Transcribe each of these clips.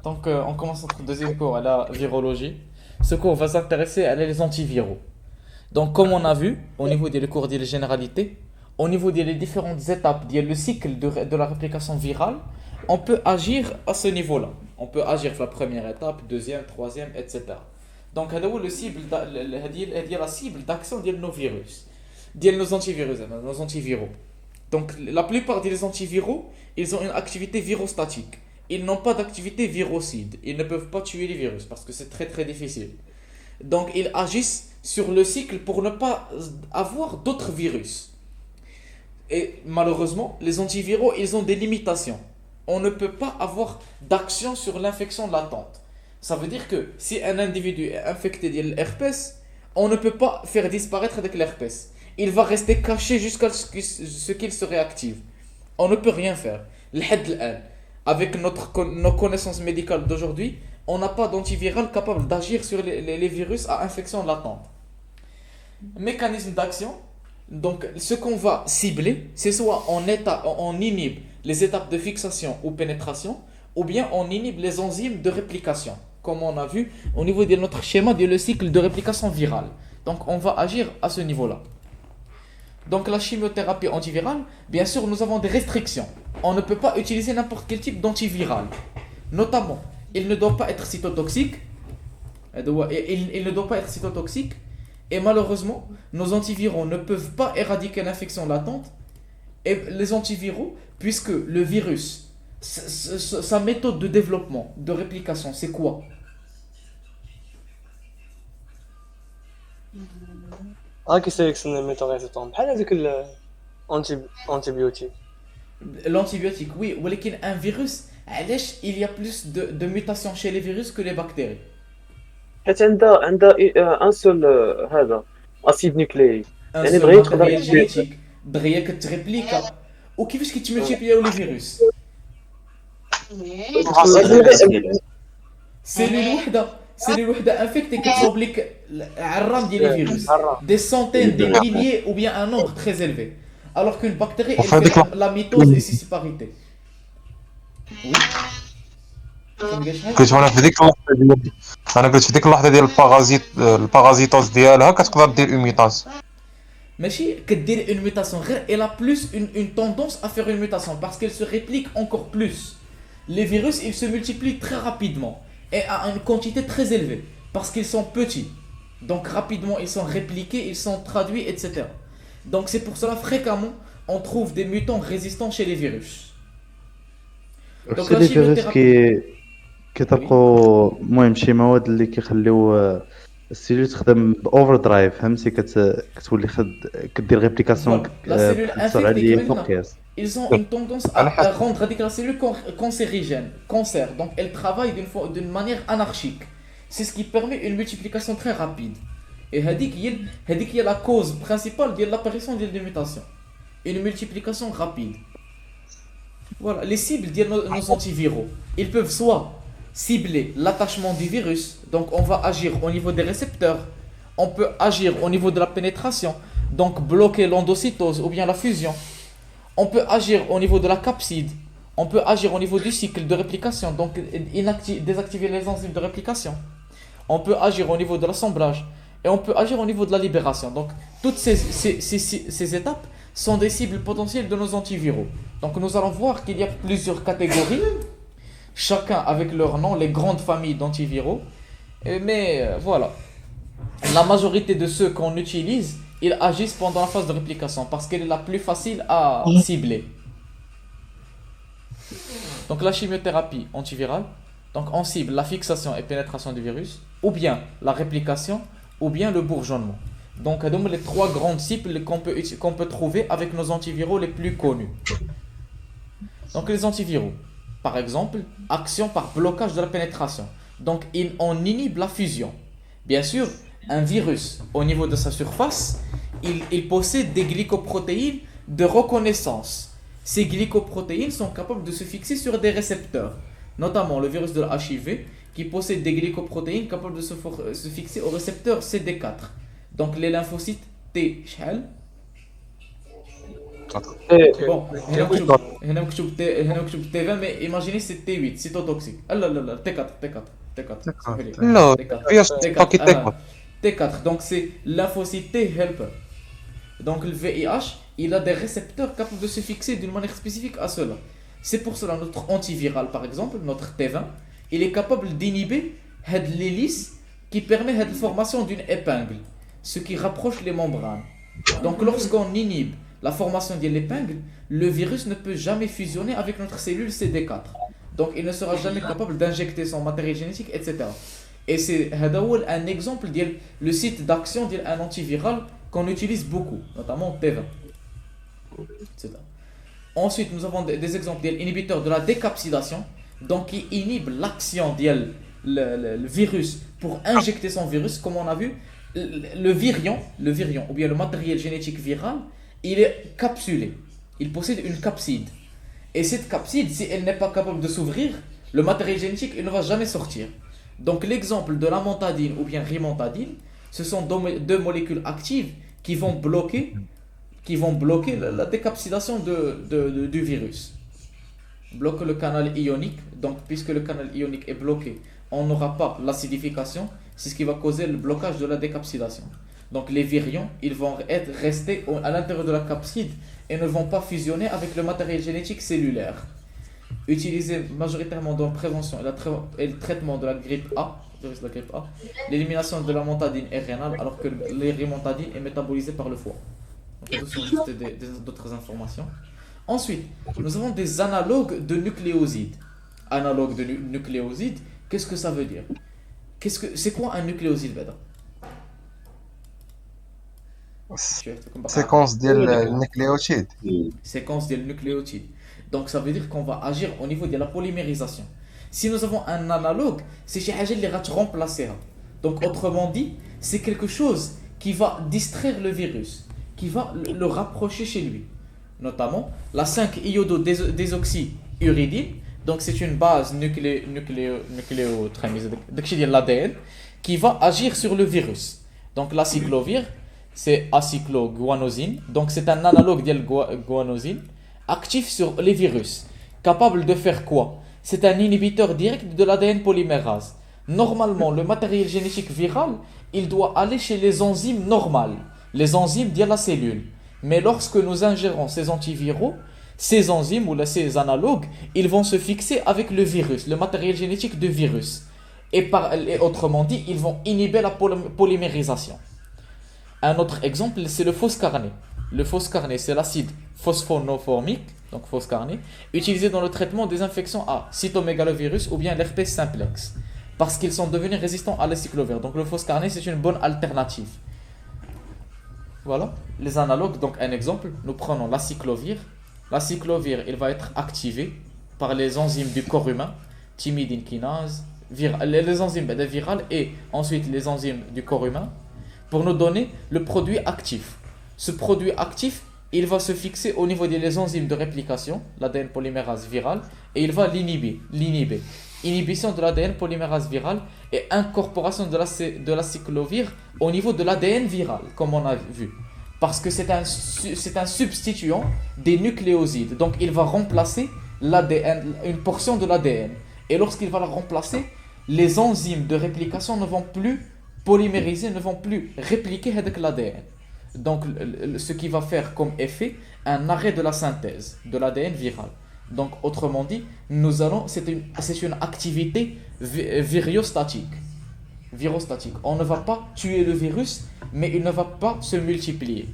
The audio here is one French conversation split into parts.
Donc, on commence notre deuxième cours à la virologie. Ce cours va s'intéresser à les antiviraux. Donc, comme on a vu, au niveau des cours des généralités, au niveau des différentes étapes, le cycle de la réplication virale, on peut agir à ce niveau-là. On peut agir sur la première étape, deuxième, troisième, etc. Donc, هذا هو le cible, هذه la cible d'action de nos virus, de nos antivirus, nos antiviraux. Donc, la plupart des antiviraux, ils ont une activité virostatique. Ils n'ont pas d'activité virocide. Ils ne peuvent pas tuer les virus parce que c'est très très difficile. Donc, ils agissent sur le cycle pour ne pas avoir d'autres virus. Et malheureusement, les antiviraux, ils ont des limitations. On ne peut pas avoir d'action sur l'infection latente. Ça veut dire que si un individu est infecté de l'herpès, on ne peut pas faire disparaître avec l'herpès. Il va rester caché jusqu'à ce qu'il se réactive. On ne peut rien faire. Avec nos connaissances médicales d'aujourd'hui, on n'a pas d'antiviral capable d'agir sur les virus à infection latente. Mécanisme d'action. Donc, ce qu'on va cibler, c'est soit on inhibe les étapes de fixation ou pénétration, ou bien on inhibe les enzymes de réplication, comme on a vu au niveau de notre schéma de le cycle de réplication virale. Donc, on va agir à ce niveau-là. Donc, la chimiothérapie antivirale, bien sûr, nous avons des restrictions. On ne peut pas utiliser n'importe quel type d'antiviral. Notamment, il ne doit pas être cytotoxique. Il ne doit pas être cytotoxique. Et malheureusement, nos antiviraux ne peuvent pas éradiquer l'infection latente. Et les antiviraux, puisque le virus, sa méthode de développement, de réplication, c'est quoi? راكي سيليكسيوني ميثوغيزيتون بحال هذيك الانتيبيوتيك. L'antibiotique, oui, ولكن un virus, علاش il y a plus de mutations chez les virus que les bactéries. حيت عندها ان سول هذا اسيد نيوكليي Un يعني seul دغيا يقدر matériel génétique, دغيا كتريبليكا. وكيفاش كيتملتيبلياو لي فيروس؟ سيلول وحده انفيكتي كتصوب لك عرام ديال لي فيروس دي سونتين دي ميليي ou bien un nombre très élevé, alors qu'une bactérie elle وفي هذيك fait la mitose et sessiparité. Oui. فهمتي شحال؟ قلت انا في ديك اللحظه ديال انا قلت في ديك اللحظه ديال الباغازيتوز ديالها كتقدر دير ايميتاز. ماشي كدير une mutation غير elle a plus une tendance à faire une mutation parce qu'elle se réplique encore plus. Les virus ils se multiplient très rapidement et à une quantité très élevée parce qu'ils sont petits. Donc rapidement ils sont répliqués, ils sont traduits, etc. Donc c'est pour cela fréquemment on trouve des mutants résistants chez les virus. Donc سي la لي فيروس chimiothérapie. كيطلقوا المهم شي مواد اللي كيخليو السيلول تخدم باوفر درايف، فهمتي؟ كتولي كدير ريبليكاسيون Voilà. La cellule كتأثر infectée عليه maintenant, فوق قياس. ils ont une tendance à rendre radical la cellule cancérigène, cancer. Donc elle travaille d'une manière anarchique. C'est ce qui permet une multiplication très rapide. Et هذيك هي la cause principale de l'apparition des mutations. Une multiplication rapide. Voilà, les cibles de nos antiviraux, ils peuvent soit cibler l'attachement du virus, donc on va agir au niveau des récepteurs, on peut agir au niveau de la pénétration, donc bloquer l'endocytose ou bien la fusion, on peut agir au niveau de la capside, on peut agir au niveau du cycle de réplication, donc désactiver les enzymes de réplication, on peut agir au niveau de l'assemblage, et on peut agir au niveau de la libération. Donc toutes ces étapes sont des cibles potentielles de nos antiviraux. Donc nous allons voir qu'il y a plusieurs catégories, chacun avec leur nom, les grandes familles d'antiviraux. Mais voilà, la majorité de ceux qu'on utilise, ils agissent pendant la phase de réplication parce qu'elle est la plus facile à cibler. Donc la chimiothérapie antivirale, donc on cible la fixation et pénétration du virus, ou bien la réplication, ou bien le bourgeonnement. Donc les trois grandes cibles qu'on peut trouver avec nos antiviraux les plus connus. Donc les antiviraux, par exemple, action par blocage de la pénétration. Donc on inhibe la fusion. Bien sûr, un virus, au niveau de sa surface, il possède des glycoprotéines de reconnaissance. Ces glycoprotéines sont capables de se fixer sur des récepteurs, notamment le virus de la HIV, qui possède des glycoprotéines capables de se fixer au récepteur CD4. Donc les lymphocytes T, إيه Bon, هنا مكتوب T20 mais imaginez c'est T8 cytotoxique. Ah là là là, T4, T4, T4. لا T4, فيها T4, ستوكي تكبر. T4, donc c'est lymphocyte T helper. Donc le VIH, il a des récepteurs capables de se fixer d'une manière spécifique à cela. C'est pour cela notre antiviral par exemple, notre T20, il est capable d'inhiber l'hélice qui permet la formation d'une épingle, ce qui rapproche les membranes. Donc lorsqu'on inhibe la formation de l'épingle, le virus ne peut jamais fusionner avec notre cellule CD4. Donc il ne sera jamais capable d'injecter son matériel génétique, etc. Et c'est un exemple le site d'action d'un antiviral qu'on utilise beaucoup, notamment T20. C'est ça. Ensuite, nous avons des exemples d'inhibiteurs de la décapsidation, donc qui inhibent l'action le virus pour injecter son virus, comme on a vu. Le virion, ou bien le matériel génétique viral, il est capsulé. Il possède une capside. Et cette capside, si elle n'est pas capable de s'ouvrir, le matériel génétique il ne va jamais sortir. Donc l'exemple de la montadine ou bien rimantadine, ce sont deux molécules actives qui vont bloquer la décapsidation du virus. Bloque le canal ionique. Donc puisque le canal ionique est bloqué, on n'aura pas l'acidification. C'est ce qui va causer le blocage de la décapsidation. Donc les virions, ils vont rester à l'intérieur de la capside et ne vont pas fusionner avec le matériel génétique cellulaire. Utilisé majoritairement dans la prévention et le traitement de la grippe A, l'élimination de la montadine est rénale alors que l'érimontadine est métabolisée par le foie. Donc ce sont juste d'autres informations. Ensuite, nous avons des analogues de nucléosides. Analogues de nucléosides, qu'est-ce que ça veut dire? C'est quoi un nucléoside, Beda? séquence ديال النيكليوتيد. Séquence des nucléotides. Donc ça veut dire qu'on va agir au niveau de la polymérisation. Si nous avons un analogue, c'est quelque chose qui va remplacer. Donc autrement dit, c'est quelque chose qui va distraire le virus, qui va le rapprocher chez lui. Notamment la 5-iodo-désoxyuridine. Donc c'est une base l'ADN qui va agir sur le virus. Donc l'acyclovir, c'est acycloguanosine. Donc c'est un analogue de guanosine actif sur les virus. Capable de faire quoi? C'est un inhibiteur direct de l'ADN polymérase. Normalement, le matériel génétique viral, il doit aller chez les enzymes normales, les enzymes de la cellule. Mais lorsque nous ingérons ces antiviraux, ces enzymes ou ces analogues, ils vont se fixer avec le virus, le matériel génétique du virus. Et autrement dit, ils vont inhiber la polymérisation. Un autre exemple, c'est le foscarné. Le foscarné, c'est l'acide phosphonoformique, donc foscarné, utilisé dans le traitement des infections à cytomégalovirus ou bien l'herpès simplex, parce qu'ils sont devenus résistants à l'acyclovir. Donc le foscarné, c'est une bonne alternative. Voilà, les analogues, donc un exemple, nous prenons l'acyclovir. L'acyclovir, il va être activé par les enzymes du corps humain, thymidine kinase, les enzymes virales et ensuite les enzymes du corps humain, pour nous donner le produit actif. Ce produit actif, il va se fixer au niveau des enzymes de réplication, l'ADN polymérase virale, et il va l'inhiber. Inhibition de l'ADN polymérase virale et incorporation de l'acyclovir au niveau de l'ADN viral, comme on a vu. Parce que c'est un substituant des nucléosides. Donc il va remplacer l'ADN, une portion de l'ADN. Et lorsqu'il va la remplacer, les enzymes de réplication ne vont plus polymériser, ne vont plus répliquer avec l'ADN. Donc ce qui va faire comme effet un arrêt de la synthèse de l'ADN viral. Donc autrement dit, c'est une activité virostatique. On ne va pas tuer le virus, mais il ne va pas se multiplier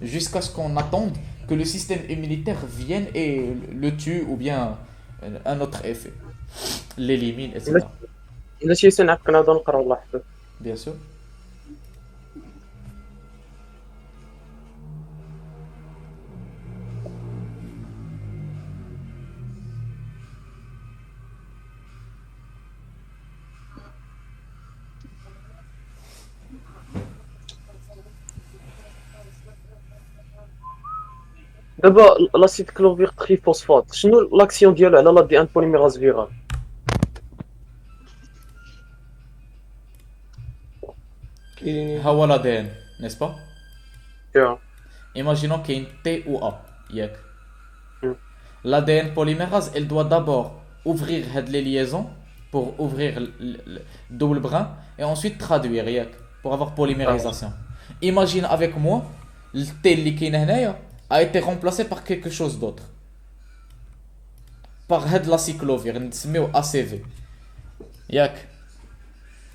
jusqu'à ce qu'on attende que le système immunitaire vienne et le tue ou bien un autre effet, l'élimine, etc. إلا شي سنة كنا نقرأ الله يحفظك. Bien sûr. دابا لاسيد كلوفير تريفوسفات شنو لاكسيون ديالو على لا دي ان بوليميراز فيرال؟ هو l'ADN, n'est-ce pas? Yeah. Imaginons qu'il y a une T ou A. ياك. Mm. L'ADN polymérase, elle doit d'abord ouvrir les liaisons pour ouvrir le double brin et ensuite traduire ياك, pour avoir polymérisation. Imagine avec moi, le T اللي كاين هنايا a été remplacé par quelque chose d'autre. Par la cyclovir, نسميو ACV. ياك.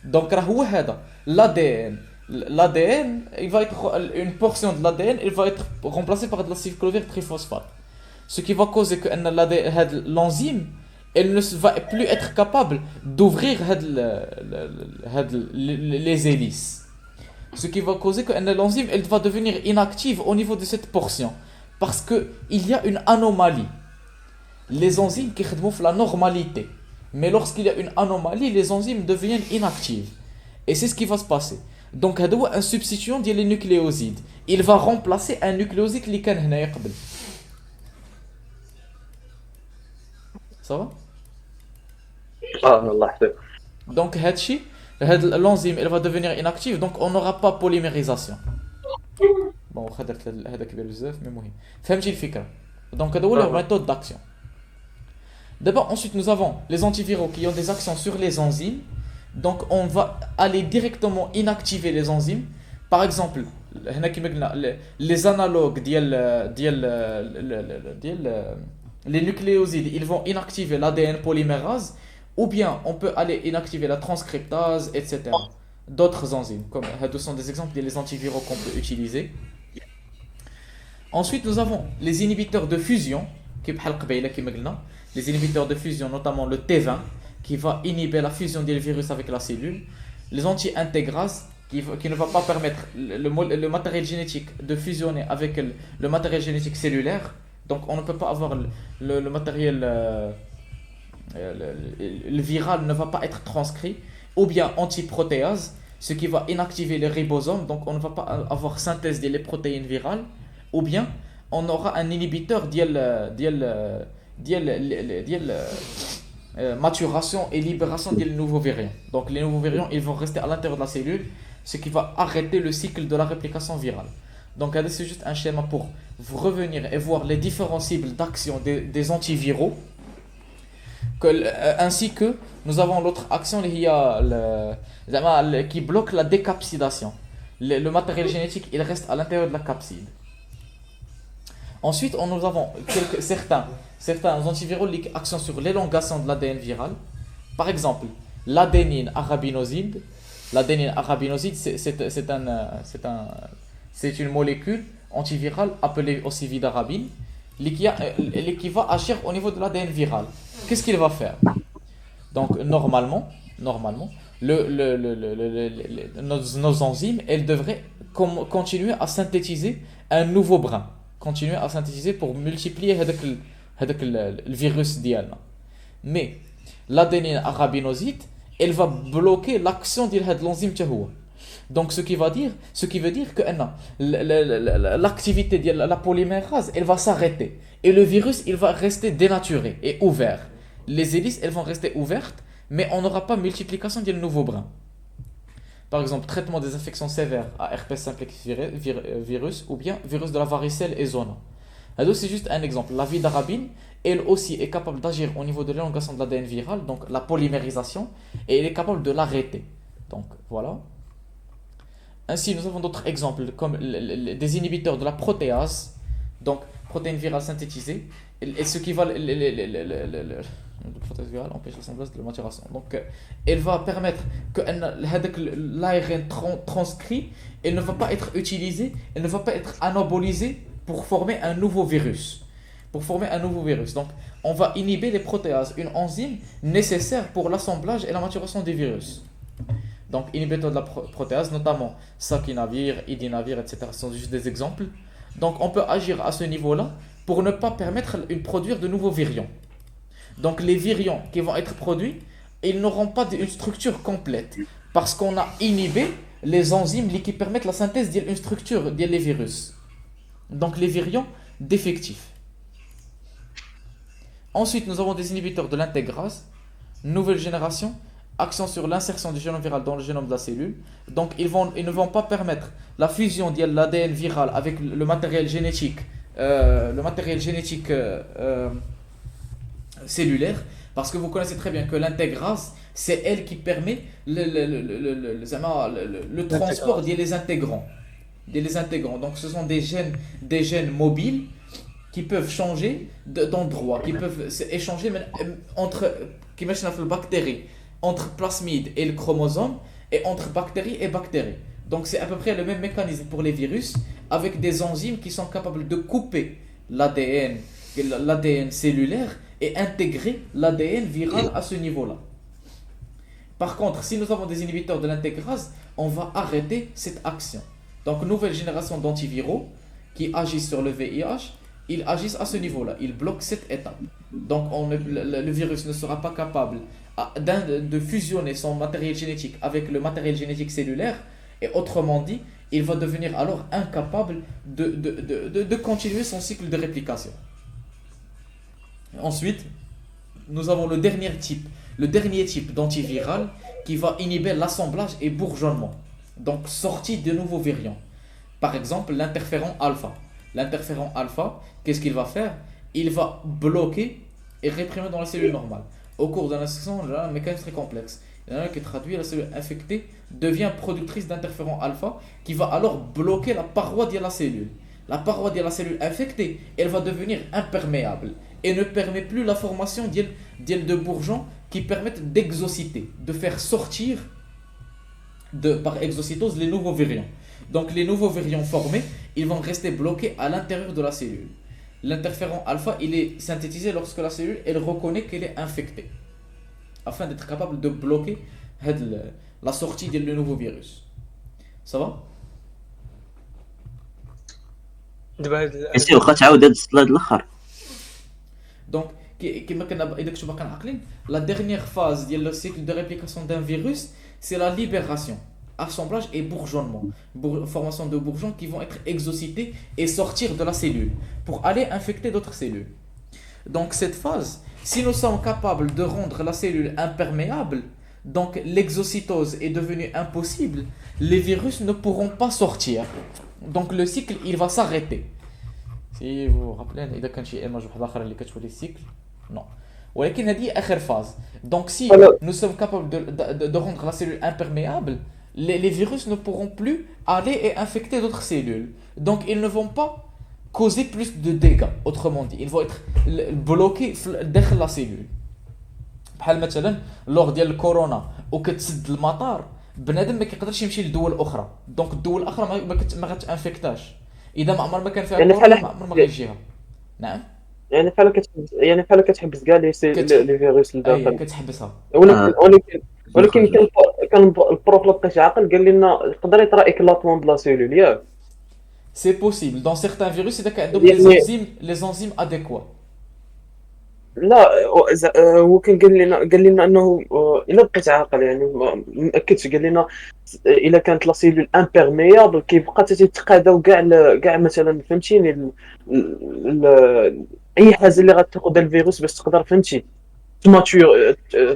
Donc راه هو هذا l'ADN. L'ADN, il va être une portion de l'ADN, il va être remplacée par de la cyclovir triphosphate. Ce qui va causer que l'enzyme, elle ne va plus être capable d'ouvrir les hélices. Ce qui va causer que l'enzyme, elle va devenir inactive au niveau de cette portion. Parce qu'il y a une anomalie. Les enzymes qui font la normalité. Mais lorsqu'il y a une anomalie, les enzymes deviennent inactives. Et c'est ce qui va se passer. Donc, il y a un substituant des nucléosides. Il va remplacer un nucléoside qui est là. Ça va? الله يحفظك. Donc, l'enzyme elle va devenir inactive, donc on n'aura pas polymérisation. Bon, هذا كبير بزاف mais مهم. فهمتي الفكرة؟ Donc, هذا هو la méthode d'action. D'abord, ensuite, nous avons les antiviraux qui ont des actions sur les enzymes. Donc, on va aller directement inactiver les enzymes. Par exemple, les analogues les nucléosides, ils vont inactiver l'ADN polymérase. Ou bien, on peut aller inactiver la transcriptase, etc. D'autres enzymes. Comme, ce sont des exemples des antiviraux qu'on peut utiliser. Ensuite, nous avons les inhibiteurs de fusion. Les inhibiteurs de fusion, notamment le T20, qui va inhiber la fusion des virus avec la cellule. Les anti-intégrases, qui ne va pas permettre le matériel génétique de fusionner avec le matériel génétique cellulaire. Donc, on ne peut pas avoir le matériel... le viral ne va pas être transcrit. Ou bien antiprotéase, ce qui va inactiver les ribosomes. Donc, on ne va pas avoir synthèse des protéines virales. Ou bien, on aura un inhibiteur maturation et libération des nouveaux variants. Donc les nouveaux variants, ils vont rester à l'intérieur de la cellule, ce qui va arrêter le cycle de la réplication virale. Donc c'est juste un schéma pour revenir et voir les différents cibles d'action des antiviraux, ainsi que nous avons l'autre action qui bloque la décapsidation. Le matériel génétique, il reste à l'intérieur de la capside. Ensuite, nous avons certains antiviraux qui actionnent sur l'élongation de l'ADN viral. Par exemple, l'adénine arabinoside. L'adénine arabinoside, c'est une molécule antivirale appelée aussi vidarabine, qui va agir au niveau de l'ADN viral. Qu'est-ce qu'il va faire? Donc, normalement, nos enzymes, elles devraient continuer à synthétiser un nouveau brin. Continuer à synthétiser pour multiplier le virus dialna. Mais l'adénine arabinoside, elle va bloquer l'action de l'enzyme تهو. Donc ce qui veut dire que l'activité de la polymérase, elle va s'arrêter et le virus, il va rester dénaturé et ouvert. Les hélices, elles vont rester ouvertes, mais on n'aura pas multiplication de nouveaux brins. Par exemple, traitement des infections sévères à herpès simplex virus ou bien virus de la varicelle et zona. Alors, c'est juste un exemple. La vidarabine, elle aussi est capable d'agir au niveau de l'élongation de l'ADN viral, donc la polymérisation, et elle est capable de l'arrêter. Donc, voilà. Ainsi, nous avons d'autres exemples comme des inhibiteurs de la protéase, donc protéine virale synthétisée, et ce qui va la protéase virale empêche l'assemblage de la maturation. Donc, elle va permettre que l'ARN transcrit, elle ne va pas être utilisée, elle ne va pas être anabolisée pour former un nouveau virus. Donc, on va inhiber les protéases, une enzyme nécessaire pour l'assemblage et la maturation des virus. Donc, inhibiteur de la protéase, notamment sakinavir, idinavir, etc. Ce sont juste des exemples. Donc, on peut agir à ce niveau-là pour ne pas permettre de produire de nouveaux virions. Donc, les virions qui vont être produits, ils n'auront pas une structure complète parce qu'on a inhibé les enzymes qui permettent la synthèse d'une structure des virus. Donc, les virions défectifs. Ensuite, nous avons des inhibiteurs de l'intégrase, nouvelle génération, action sur l'insertion du génome viral dans le génome de la cellule. Donc, ils ne vont pas permettre la fusion de l'ADN viral avec le matériel génétique le matériel génétique cellulaire, parce que vous connaissez très bien que l'intégrase, c'est elle qui permet le transport des intégrants. Les intégrants. Donc ce sont des gènes mobiles qui peuvent changer d'endroit, qui peuvent échanger entre qui mettent dans la bactérie, entre plasmide et le chromosome, et entre bactéries et bactéries. Donc c'est à peu près le même mécanisme pour les virus, avec des enzymes qui sont capables de couper l'ADN cellulaire et intégrer l'ADN viral à ce niveau-là. Par contre, si nous avons des inhibiteurs de l'intégrase, on va arrêter cette action. Donc, nouvelle génération d'antiviraux qui agissent sur le VIH, ils agissent à ce niveau-là, ils bloquent cette étape. Donc, le virus ne sera pas capable de fusionner son matériel génétique avec le matériel génétique cellulaire, et autrement dit, il va devenir alors incapable de continuer son cycle de réplication. Ensuite, nous avons le dernier type d'antiviral qui va inhiber l'assemblage et bourgeonnement. Donc, sortie de nouveaux variants. Par exemple, l'interféron alpha. L'interféron alpha, qu'est-ce qu'il va faire? Il va bloquer et réprimer dans la cellule normale. Au cours d'un instant, un mécanisme très complexe. Il y en a qui traduit la cellule infectée devient productrice d'interféron alpha qui va alors bloquer la paroi de la cellule. La paroi de la cellule infectée, elle va devenir imperméable et ne permet plus la formation de bourgeons qui permettent d'exociter, de faire sortir par exocytose les nouveaux virions. Donc les nouveaux virions formés, ils vont rester bloqués à l'intérieur de la cellule. L'interféron alpha, il est synthétisé lorsque la cellule, elle reconnaît qu'elle est infectée, afin d'être capable de bloquer la sortie du nouveau virus. Ça va? ماشي واخا تعاود هاد السلايد الاخر. Donc, la dernière phase du cycle de réplication d'un virus, c'est la libération, assemblage et bourgeonnement. Formation de bourgeons qui vont être exocités et sortir de la cellule pour aller infecter d'autres cellules. Donc, cette phase, si nous sommes capables de rendre la cellule imperméable, donc l'exocytose est devenue impossible, les virus ne pourront pas sortir. Donc, le cycle, il va s'arrêter. Si vous vous rappelez, il y a un cycle. Non. ولكن هذه آخر phase. Donc si nous sommes capables de rendre la cellule imperméable, les virus ne pourront plus aller et infecter d'autres cellules. Donc ils ne vont pas causer plus de dégâts. Autrement dit, ils vont être bloqués dans la cellule. بحال مثلا لور ديال الكورونا وكتسد المطار بنادم ما كيقدرش يمشي لدول اخرى. دونك الدول الاخرى ما غتانفكتاش. اذا ما عمر ما كان فيها كورونا ما عمر ما غيجيها. نعم. يعني بحال كتحبس كاع لي فيروس اللي داخل كتحبسها. ولكن كان البروف لقيت عاقل قال لنا يقدر يطرا اكلاطمون د لا سيلول ياك. C'est possible. Dans certains virus, c'est qu'il y a les enzymes adéquats. لا هو كان قال لنا انه الا بقيت عاقل يعني ما مأكدش قال لنا الا كانت لا سيلول امبيرميابل كيبقى تتقاداو كاع مثلا فهمتيني اي حاجه اللي غتاخذ الفيروس باش تقدر فهمتي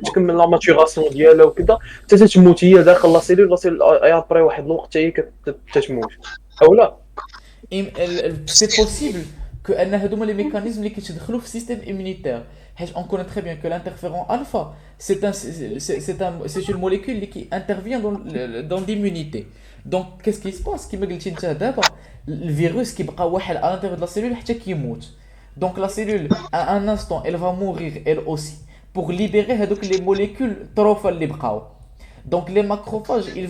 تكمل لا ماتوراسيون ديالها وكذا حتى تموت هي داخل لا سيلول ابري واحد الوقت هي كتموت او لا. C'est possible que هذوما les mécanismes اللي كيتدخلوا في السيستم immunitaire. On connaît très bien que l'interféron alpha, c'est une molécule qui intervient dans l'immunité. Donc, qu'est-ce qui se passe? Comme قلتي انت دابا le virus كيبقى واحد à l'intérieur de la cellule حتى كيموت. Donc la cellule à un instant elle va mourir elle aussi pour libérer هذوك les molécules طروفه اللي بقاو. Donc les macrophages ils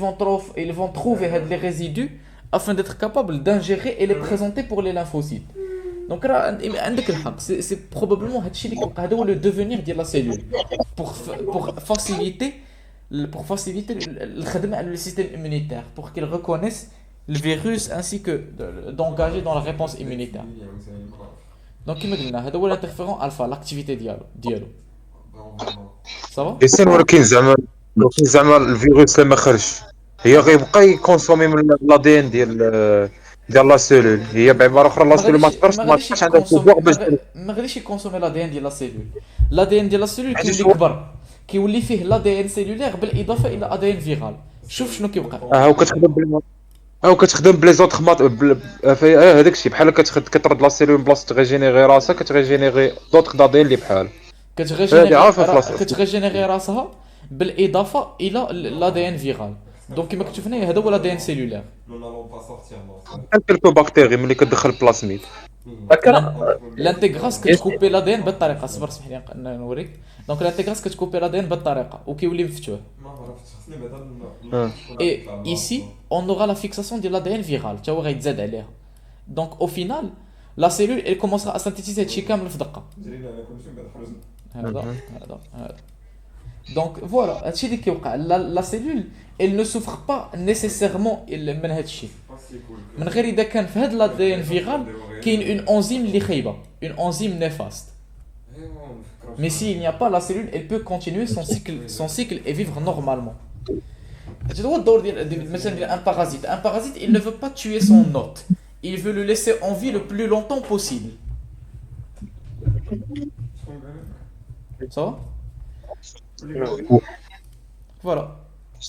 vont trouver les résidus afin d'être capables d'ingérer et les présenter pour les lymphocytes. Donc عندك الحق, c'est probablement هادشي اللي كيبقى هذا هو le devenir ديال la cellule pour faciliter الخدمه على le système immunitaire pour qu'il reconnaisse le virus ainsi que d'engager dans la réponse immunitaire. Donc كما قلنا هذا هو l'interféron alpha, l'activité ديالو. Ça va? يسين ولكن زعما الفيروس لما خرج هي غيبقى يكونسومي من لا دي ان ديال لا سيلول. هي بعباره اخرى لا سيلول ما تقدرش عندها البوغ باش ما غاديش يكونسومي لا دي ان ديال لا سيلول. لا دي ان ديال لا سيلول كيولي كبر, كيولي فيه لا دي ان سيلولير بالاضافه الى ا دي ان فيرال. شوف شنو كيبقى هو كتخدم او كتخدم بلي زوطخ هذاك الشيء بحال كترد لا سيلول من بلاصه تغيجينيغي راسها كتغيجينيغي دوطخ دي اللي بحال كتغيجينيغي راسها بالاضافه الى لا دي ان فيرال. دونك كما كنت هنايا هذا هو لا دي ان سيلولير. بحال كلكو باكتيري ملي كتدخل بلاسميد. لانتيغراس كتكوبي لا دي ان بالطريقه، صبر سمح لي نوريك. دونك لانتيغراس كتكوبي لا دي ان بالطريقه وكيولي مفتوح. Et ici, on aura la fixation de l'ADN viral, tu vois, il عليها. Donc au final, la cellule elle commencera à synthétiser هادشي كامل في دقة. Donc voilà, هادشي اللي كيوقع. La cellule elle ne souffre pas nécessairement من هادشي. من غير إذا كان في هاد l'ADN viral كاين une enzyme اللي خايبة, une enzyme néfaste. Mais s'il n'y a pas la cellule, elle peut continuer son cycle et vivre normalement. Tu vois le rôle d'un parasite. Un parasite, il ne veut pas tuer son hôte. Il veut le laisser en vie le plus longtemps possible. Ça va? Voilà.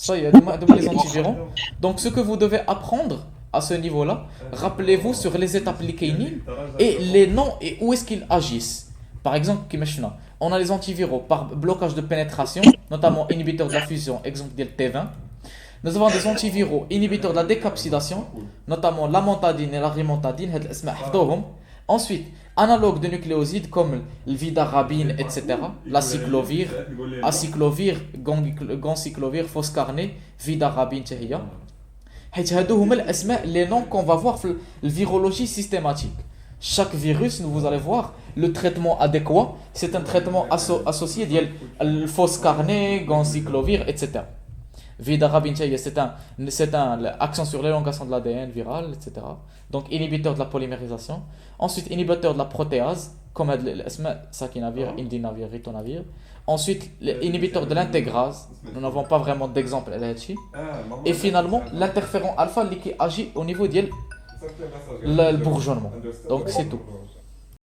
Ça y est, de les antiviraux. Donc ce que vous devez apprendre à ce niveau-là, rappelez-vous sur les étapes likéinines et les noms et où est-ce qu'ils agissent. Par exemple, on a les antiviraux par blocage de pénétration, notamment inhibiteurs de la fusion, exemple de T20. Nous avons des antiviraux inhibiteurs de la décapsidation, notamment l'amantadine et la rimantadine. Ensuite, analogues de nucléosides comme le vidarabine, etc. L'acyclovir, acyclovir, ganciclovir, foscarnet, vidarabine, etc. Les noms qu'on va voir dans la virologie systématique. Chaque virus, vous allez voir, le traitement adéquat, c'est un traitement associé au foscarnet, ganciclovir, etc. Vidarabine, c'est un action sur l'élongation de l'ADN viral, etc. Donc inhibiteur de la polymérisation. Ensuite, inhibiteur de la protéase, comme sakinavir, indinavir, ritonavir. Ensuite, inhibiteur de l'intégrase. Nous n'avons pas vraiment d'exemple là-dessus. Et finalement, l'interféron alpha qui agit au niveau du bourgeonnement. Donc c'est tout.